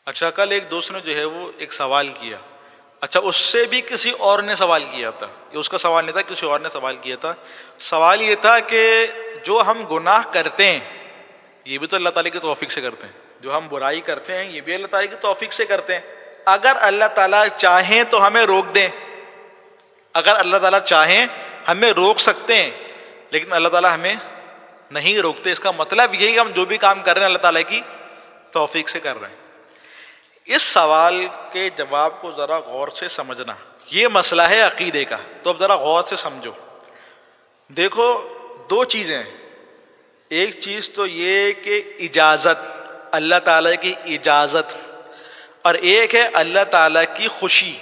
اچھا، کل ایک دوست نے جو ہے وہ ایک سوال کیا. اچھا، اس سے بھی کسی اور نے سوال کیا تھا، یہ اس کا سوال نہیں تھا، کسی اور نے سوال کیا تھا. سوال یہ تھا کہ جو ہم گناہ کرتے ہیں یہ بھی تو اللہ تعالیٰ کی توفیق سے کرتے ہیں، جو ہم برائی کرتے ہیں یہ بھی اللہ تعالیٰ کی توفیق سے کرتے ہیں. اگر اللہ تعالیٰ چاہیں تو ہمیں روک دیں، اگر اللہ تعالیٰ چاہیں ہمیں روک سکتے ہیں، لیکن اللہ تعالیٰ ہمیں نہیں روکتے. اس کا مطلب یہ ہے کہ ہم جو بھی کام کر رہے ہیں اللہ تعالیٰ کی توفیق سے کر رہے ہیں. اس سوال کے جواب کو ذرا غور سے سمجھنا، یہ مسئلہ ہے عقیدے کا، تو اب ذرا غور سے سمجھو. دیکھو، دو چیزیں ہیں. ایک چیز تو یہ کہ اجازت، اللہ تعالیٰ کی اجازت، اور ایک ہے اللہ تعالیٰ کی خوشی.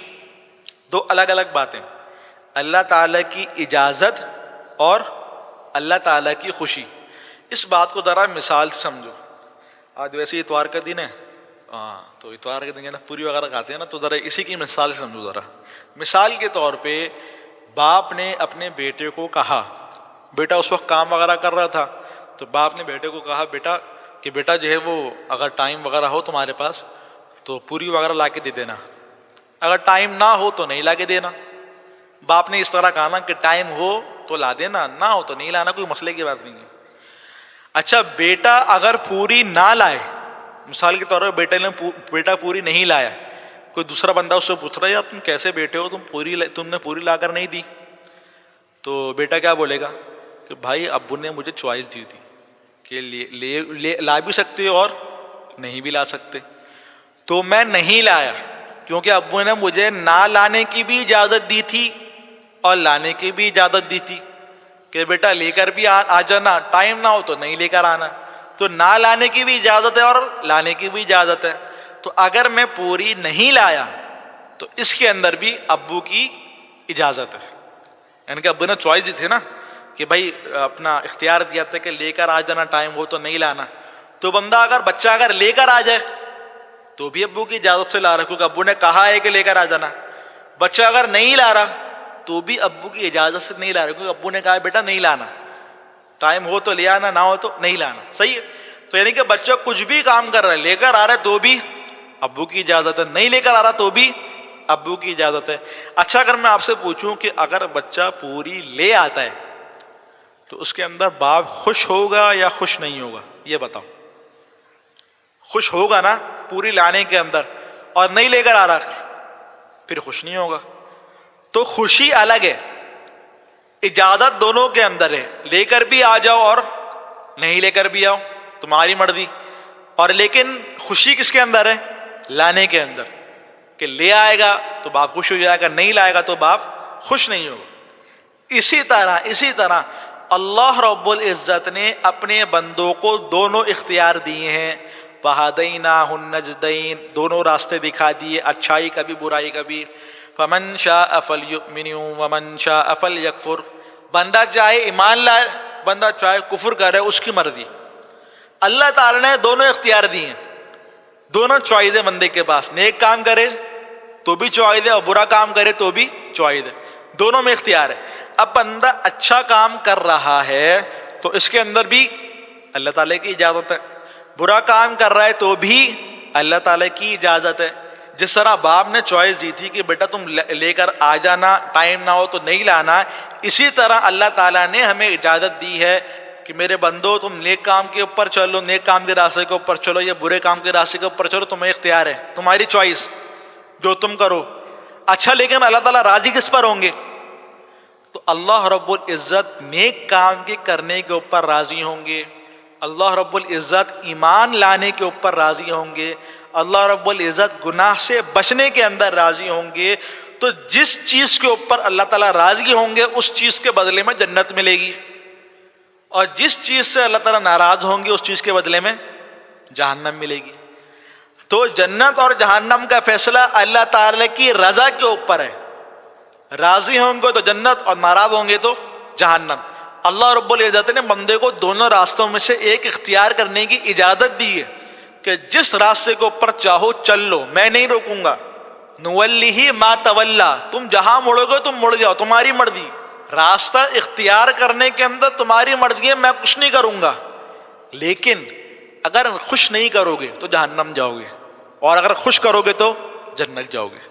دو الگ الگ باتیں. اللہ تعالیٰ کی اجازت اور اللہ تعالیٰ کی خوشی. اس بات کو ذرا مثال سے سمجھو. آج ویسے اتوار کا دن ہے، تو اتوار کے دن پوری وغیرہ کھاتے ہیں نا، تو ذرا اسی کی مثال سے سمجھو. ذرا مثال کے طور پہ باپ نے اپنے بیٹے کو کہا، بیٹا اس وقت کام وغیرہ کر رہا تھا، تو باپ نے بیٹے کو کہا بیٹا جو ہے وہ اگر ٹائم وغیرہ ہو تمہارے پاس تو پوری وغیرہ لا کے دے دینا، اگر ٹائم نہ ہو تو نہیں لا کے دینا. باپ نے اس طرح کہا نا کہ ٹائم ہو تو لا دینا، نہ ہو تو نہیں لانا، کوئی مسئلے کی بات نہیں ہے. اچھا، بیٹا اگر پوری نہ لائے، مثال کے طور پر بیٹا پوری نہیں لایا، کوئی دوسرا بندہ اس سے پوچھ رہا ہے یار تم کیسے بیٹے ہو، تم نے پوری لا کر نہیں دی، تو بیٹا کیا بولے گا کہ بھائی ابو نے مجھے چوائس دی تھی کہ لا بھی سکتے اور نہیں بھی لا سکتے، تو میں نہیں لایا کیونکہ ابو نے مجھے نہ لانے کی بھی اجازت دی تھی اور لانے کی بھی اجازت دی تھی کہ بیٹا لے کر بھی آ جانا، ٹائم نہ ہو تو نہیں لے کر آنا. تو نہ لانے کی بھی اجازت ہے اور لانے کی بھی اجازت ہے. تو اگر میں پوری نہیں لایا تو اس کے اندر بھی ابو کی اجازت ہے، یعنی کہ ابو نے چوائس دی تھی نا کہ بھائی اپنا اختیار دیا تھا کہ لے کر آ جانا، ٹائم ہو تو نہیں لانا. تو بچہ اگر لے کر آ جائے تو بھی ابو کی اجازت سے لا رہا، کیونکہ ابو نے کہا ہے کہ لے کر آ جانا. بچہ اگر نہیں لا رہا تو بھی ابو کی اجازت سے نہیں لا رہا، کیونکہ ابو نے کہا بیٹا نہیں لانا، ٹائم ہو تو لے آنا، نہ ہو تو نہیں لانا. صحیح ہے. تو یعنی کہ بچہ کچھ بھی کام کر رہا ہے، لے کر آ رہا ہے تو بھی ابو کی اجازت ہے، نہیں لے کر آ رہا تو بھی ابو کی اجازت ہے. اچھا، اگر میں آپ سے پوچھوں کہ اگر بچہ پوری لے آتا ہے تو اس کے اندر باپ خوش ہوگا یا خوش نہیں ہوگا؟ یہ بتاؤ. خوش ہوگا نا پوری لانے کے اندر، اور نہیں لے کر آ رہا پھر خوش نہیں ہوگا. تو خوشی الگ ہے، اجازت دونوں کے اندر ہے، لے کر بھی آ جاؤ اور نہیں لے کر بھی آؤ، تمہاری مرضی. اور لیکن خوشی کس کے اندر ہے؟ لانے کے اندر، کہ لے آئے گا تو باپ خوش ہو جائے گا، نہیں لائے گا تو باپ خوش نہیں ہوگا. اسی طرح اللہ رب العزت نے اپنے بندوں کو دونوں اختیار دیے ہیں. وَهَدَيْنَاهُ النَّجْدَيْنِ، دونوں راستے دکھا دیے، اچھائی کا بھی برائی کا بھی. فَمَنْ شَاءَ فَلْيُؤْمِنْ وَمَنْ شَاءَ فَلْيَكْفُرْ، بندہ چاہے ایمان لائے، بندہ چاہے کفر کرے، اس کی مرضی. اللہ تعالی نے دونوں اختیار دیے ہیں، دونوں چوائس ہے بندے کے پاس. نیک کام کرے تو بھی چوائس ہے اور برا کام کرے تو بھی چوائس ہے، دونوں میں اختیار ہے. اب بندہ اچھا کام کر رہا ہے تو اس کے اندر بھی اللہ تعالیٰ کی اجازت ہے، برا کام کر رہا ہے تو بھی اللہ تعالیٰ کی اجازت ہے. جس طرح باپ نے چوائس دی تھی کہ بیٹا تم لے کر آ جانا، ٹائم نہ ہو تو نہیں لانا، اسی طرح اللہ تعالیٰ نے ہمیں اجازت دی ہے کہ میرے بندو تم نیک کام کے اوپر چلو، نیک کام کے راستے کے اوپر چلو، یا برے کام کے راستے کے اوپر چلو، تمہیں اختیار ہے، تمہاری چوائس، جو تم کرو. اچھا، لیکن اللہ تعالیٰ راضی کس پر ہوں گے؟ تو اللہ رب العزت نیک کام کے کرنے کے اوپر راضی ہوں گے، اللہ رب العزت ایمان لانے کے اوپر راضی ہوں گے، اللہ رب العزت گناہ سے بچنے کے اندر راضی ہوں گے. تو جس چیز کے اوپر اللہ تعالیٰ راضی ہوں گے اس چیز کے بدلے میں جنت ملے گی، اور جس چیز سے اللہ تعالیٰ ناراض ہوں گے اس چیز کے بدلے میں جہنم ملے گی. تو جنت اور جہنم کا فیصلہ اللہ تعالیٰ کی رضا کے اوپر ہے، راضی ہوں گے تو جنت اور ناراض ہوں گے تو جہنم. اللہ رب العزت نے بندے کو دونوں راستوں میں سے ایک اختیار کرنے کی اجازت دی ہے کہ جس راستے کے اوپر چاہو چل لو، میں نہیں روکوں گا. نولیہ ما تولا، تم جہاں مڑو گے تم مڑ جاؤ، تمہاری مرضی. راستہ اختیار کرنے کے اندر تمہاری مرضی ہے، میں کچھ نہیں کروں گا. لیکن اگر خوش نہیں کرو گے تو جہنم جاؤ گے، اور اگر خوش کرو گے تو جنت جاؤ گے.